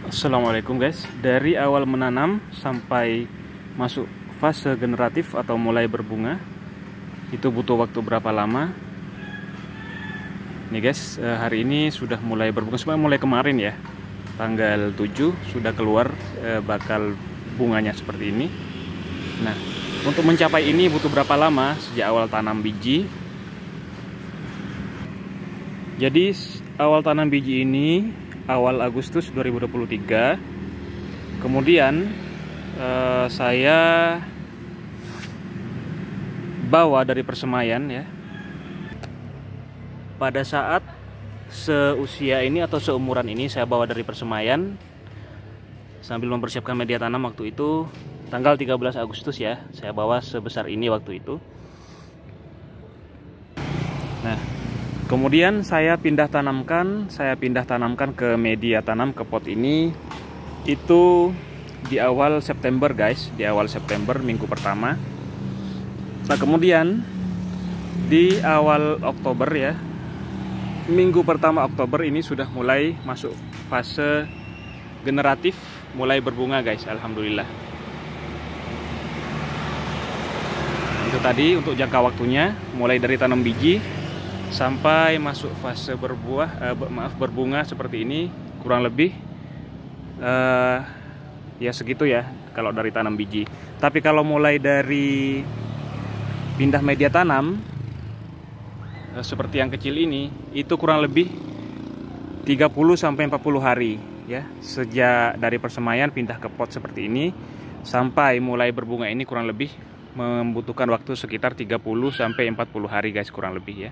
Assalamualaikum guys. Dari awal menanam sampai masuk fase generatif atau mulai berbunga, itu butuh waktu berapa lama? Nih guys, hari ini sudah mulai berbunga, sebenarnya mulai kemarin ya. Tanggal 7 sudah keluar bakal bunganya seperti ini. Nah, untuk mencapai ini butuh berapa lama sejak awal tanam biji? Jadi awal tanam biji ini awal Agustus 2023. Kemudian saya bawa dari persemaian ya. Pada saat seusia ini atau seumuran ini saya bawa dari persemaian sambil mempersiapkan media tanam waktu itu tanggal 13 Agustus ya. Saya bawa sebesar ini waktu itu. Nah, kemudian saya pindah tanamkan ke media tanam ke pot ini itu di awal September guys, di awal September minggu pertama. Nah, kemudian di awal Oktober ya, minggu pertama Oktober ini sudah mulai masuk fase generatif, mulai berbunga guys, alhamdulillah. Itu tadi untuk jangka waktunya, mulai dari tanam biji sampai masuk fase berbunga seperti ini, kurang lebih ya segitu ya kalau dari tanam biji. Tapi kalau mulai dari pindah media tanam seperti yang kecil ini, itu kurang lebih 30 sampai 40 hari ya, sejak dari persemaian pindah ke pot seperti ini sampai mulai berbunga ini kurang lebih membutuhkan waktu sekitar 30 sampai 40 hari guys, kurang lebih ya.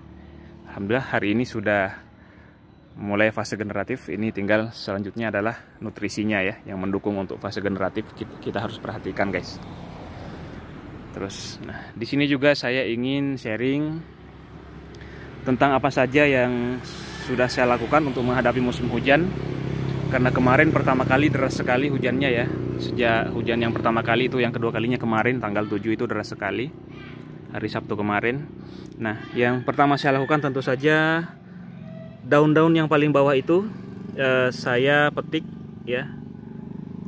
Alhamdulillah hari ini sudah mulai fase generatif. Ini tinggal selanjutnya adalah nutrisinya ya, yang mendukung untuk fase generatif kita harus perhatikan guys. Terus, nah di sini juga saya ingin sharing tentang apa saja yang sudah saya lakukan untuk menghadapi musim hujan. Karena kemarin pertama kali deras sekali hujannya ya. Sejak hujan yang pertama kali itu, yang kedua kalinya kemarin tanggal 7 itu deras sekali, hari Sabtu kemarin. Nah, yang pertama saya lakukan tentu saja daun-daun yang paling bawah itu saya petik ya.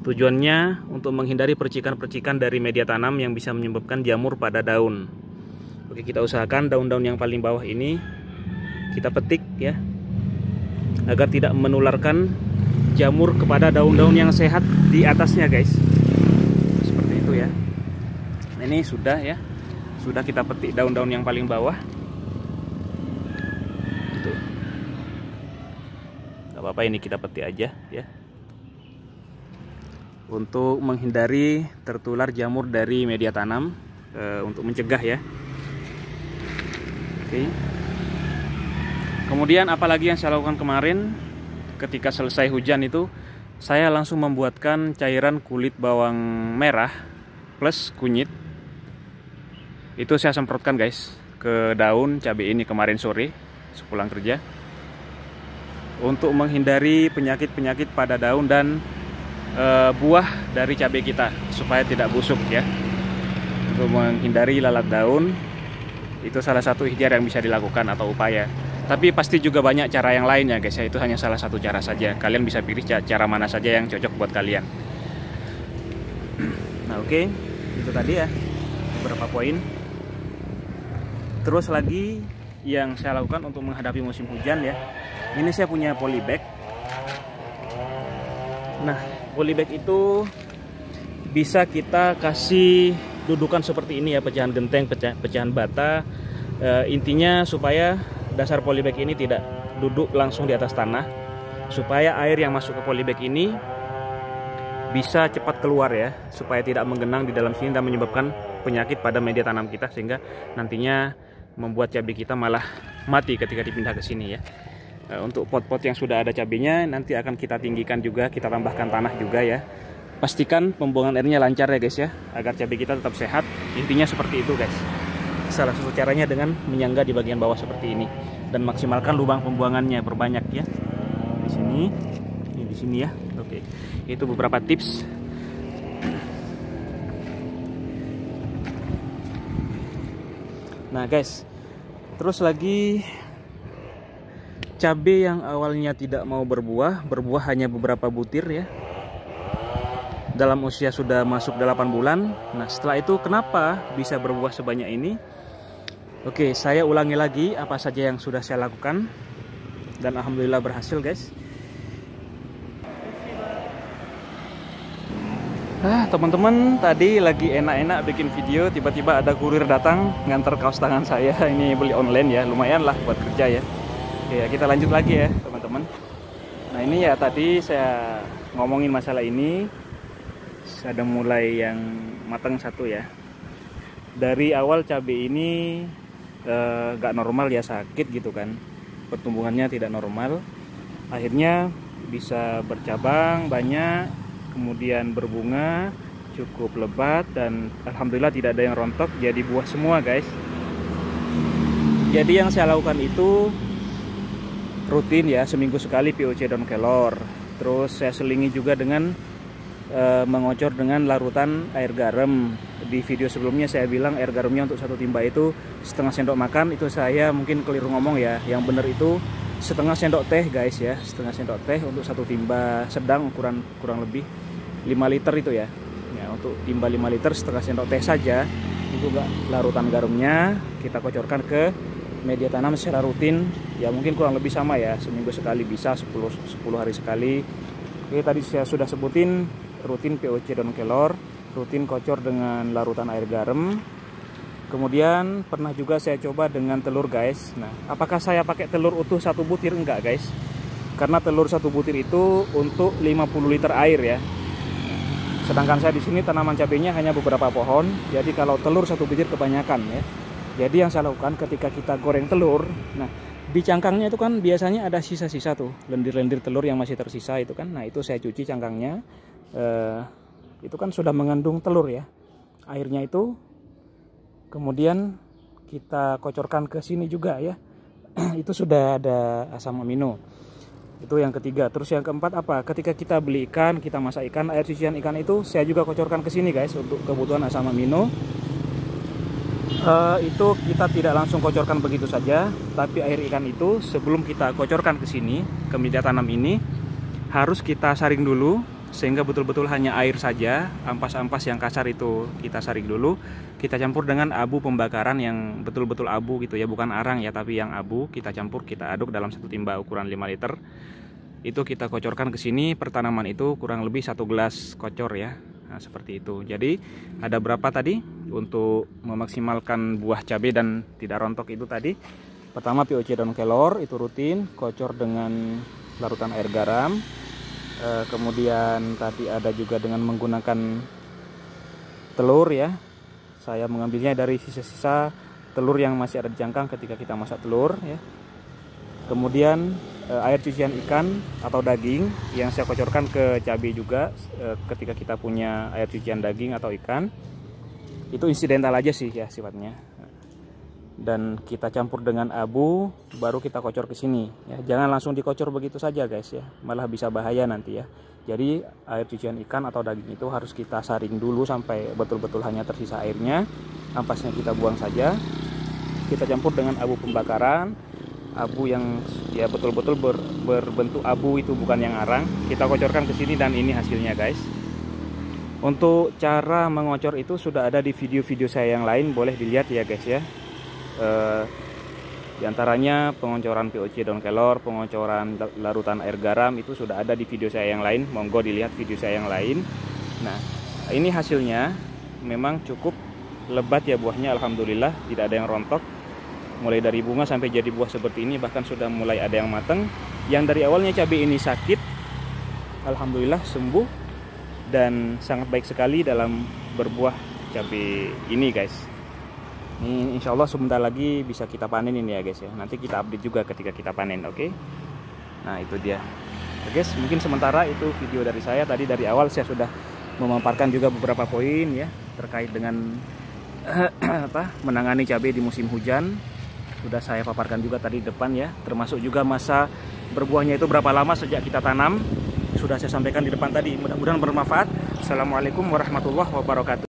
Tujuannya untuk menghindari percikan-percikan dari media tanam yang bisa menyebabkan jamur pada daun. Oke, kita usahakan daun-daun yang paling bawah ini kita petik ya, agar tidak menularkan jamur kepada daun-daun yang sehat di atasnya guys. Seperti itu ya. Ini sudah ya. Sudah kita petik daun-daun yang paling bawah. Gitu. Gak apa-apa, ini kita petik aja ya. Untuk menghindari tertular jamur dari media tanam, untuk mencegah ya. Oke. Kemudian apalagi yang saya lakukan kemarin ketika selesai hujan itu, saya langsung membuatkan cairan kulit bawang merah plus kunyit. Itu saya semprotkan guys ke daun cabai ini kemarin sore sepulang kerja, untuk menghindari penyakit-penyakit pada daun dan buah dari cabai kita supaya tidak busuk ya. Untuk menghindari lalat daun, itu salah satu ikhtiar yang bisa dilakukan atau upaya. Tapi pasti juga banyak cara yang lain ya guys ya. Itu hanya salah satu cara saja. Kalian bisa pilih cara mana saja yang cocok buat kalian. Nah oke, itu tadi ya beberapa poin. Terus lagi yang saya lakukan untuk menghadapi musim hujan ya, ini saya punya polybag. Nah, polybag itu bisa kita kasih dudukan seperti ini ya, pecahan genteng, pecahan bata. Intinya supaya dasar polybag ini tidak duduk langsung di atas tanah, supaya air yang masuk ke polybag ini bisa cepat keluar ya, supaya tidak menggenang di dalam sini dan menyebabkan penyakit pada media tanam kita, sehingga nantinya membuat cabai kita malah mati ketika dipindah ke sini ya. Untuk pot-pot yang sudah ada cabainya nanti akan kita tinggikan juga, kita tambahkan tanah juga ya. Pastikan pembuangan airnya lancar ya guys ya, agar cabai kita tetap sehat. Intinya seperti itu guys. Salah satu caranya dengan menyangga di bagian bawah seperti ini, dan maksimalkan lubang pembuangannya, berbanyak ya. Di sini, ini di sini ya. Oke, itu beberapa tips. Nah guys, terus lagi cabai yang awalnya tidak mau berbuah hanya beberapa butir ya. dalam usia sudah masuk 8 bulan. Nah, setelah itu kenapa bisa berbuah sebanyak ini? Oke, saya ulangi lagi apa saja yang sudah saya lakukan, dan alhamdulillah berhasil, guys. Teman-teman, tadi lagi enak-enak bikin video, tiba-tiba ada kurir datang nganter kaos tangan saya. Ini beli online ya, lumayan lah buat kerja ya. Oke, kita lanjut lagi ya teman-teman. Nah, ini ya tadi saya ngomongin masalah ini, ada mulai yang matang satu ya. Dari awal cabai ini gak normal ya, sakit gitu kan, pertumbuhannya tidak normal. Akhirnya bisa bercabang banyak, kemudian berbunga cukup lebat, dan alhamdulillah tidak ada yang rontok, jadi buah semua, guys. Jadi yang saya lakukan itu rutin ya, seminggu sekali POC daun kelor. Terus saya selingi juga dengan mengocor dengan larutan air garam. Di video sebelumnya saya bilang air garamnya untuk satu timba itu setengah sendok makan. Itu saya mungkin keliru ngomong ya, yang benar itu setengah sendok teh, guys ya, setengah sendok teh untuk satu timba sedang, ukuran kurang lebih 5 liter itu ya. Ya, untuk timba 5 liter setengah sendok teh saja itu enggak larutan garamnya kita kocorkan ke media tanam secara rutin ya, mungkin kurang lebih sama ya, seminggu sekali bisa 10 hari sekali. Oke, tadi saya sudah sebutin rutin POC daun kelor, rutin kocor dengan larutan air garam. Kemudian pernah juga saya coba dengan telur, guys. Nah, apakah saya pakai telur utuh satu butir? Enggak, guys, karena telur satu butir itu untuk 50 liter air ya. Sedangkan saya di sini tanaman cabenya hanya beberapa pohon, jadi kalau telur satu butir kebanyakan ya. Jadi yang saya lakukan ketika kita goreng telur, nah di cangkangnya itu kan biasanya ada sisa-sisa tuh, lendir-lendir telur yang masih tersisa itu kan. Nah, itu saya cuci cangkangnya, itu kan sudah mengandung telur ya, airnya itu. Kemudian kita kocorkan ke sini juga ya, itu sudah ada asam amino. Itu yang ketiga. Terus yang keempat apa? Ketika kita beli ikan, kita masak ikan, air cucian ikan itu saya juga kocorkan ke sini, guys, untuk kebutuhan asam amino. Itu kita tidak langsung kocorkan begitu saja, tapi air ikan itu sebelum kita kocorkan ke sini, ke media tanam ini, harus kita saring dulu sehingga betul-betul hanya air saja. Ampas-ampas yang kasar itu kita saring dulu, kita campur dengan abu pembakaran yang betul-betul abu gitu ya, bukan arang ya, tapi yang abu. Kita campur, kita aduk dalam satu timba ukuran 5 liter. Itu kita kocorkan ke sini per tanaman itu kurang lebih 1 gelas kocor ya. Nah, seperti itu. Jadi ada berapa tadi untuk memaksimalkan buah cabai dan tidak rontok itu tadi? Pertama POC daun kelor itu rutin, kocor dengan larutan air garam. Kemudian tadi ada juga dengan menggunakan telur ya. Saya mengambilnya dari sisa-sisa telur yang masih ada di cangkang ketika kita masak telur ya. Kemudian air cucian ikan atau daging yang saya kocorkan ke cabai juga ketika kita punya air cucian daging atau ikan. Itu insidental aja sih ya sifatnya. Dan kita campur dengan abu, baru kita kocor ke sini ya. Jangan langsung dikocor begitu saja, guys ya, malah bisa bahaya nanti ya. Jadi air cucian ikan atau daging itu harus kita saring dulu sampai betul-betul hanya tersisa airnya. Ampasnya kita buang saja. Kita campur dengan abu pembakaran, abu yang ya betul-betul berbentuk abu, itu bukan yang arang. Kita kocorkan ke sini dan ini hasilnya, guys. Untuk cara mengocor itu sudah ada di video-video saya yang lain, boleh dilihat ya, guys ya. Di antaranya pengocoran POC daun kelor, pengocoran larutan air garam, itu sudah ada di video saya yang lain. Monggo dilihat video saya yang lain. Nah, ini hasilnya memang cukup lebat ya buahnya, alhamdulillah tidak ada yang rontok. Mulai dari bunga sampai jadi buah seperti ini, bahkan sudah mulai ada yang matang. Yang dari awalnya cabai ini sakit, alhamdulillah sembuh dan sangat baik sekali dalam berbuah cabai ini, guys. Ini insya Allah sebentar lagi bisa kita panen ini ya, guys ya. Nanti kita update juga ketika kita panen, oke? Nah, itu dia. Oke, guys, mungkin sementara itu video dari saya. Tadi dari awal saya sudah memaparkan juga beberapa poin ya terkait dengan menangani cabai di musim hujan. Sudah saya paparkan juga tadi di depan ya, termasuk juga masa berbuahnya itu berapa lama sejak kita tanam. Sudah saya sampaikan di depan tadi. Mudah-mudahan bermanfaat. Assalamualaikum warahmatullahi wabarakatuh.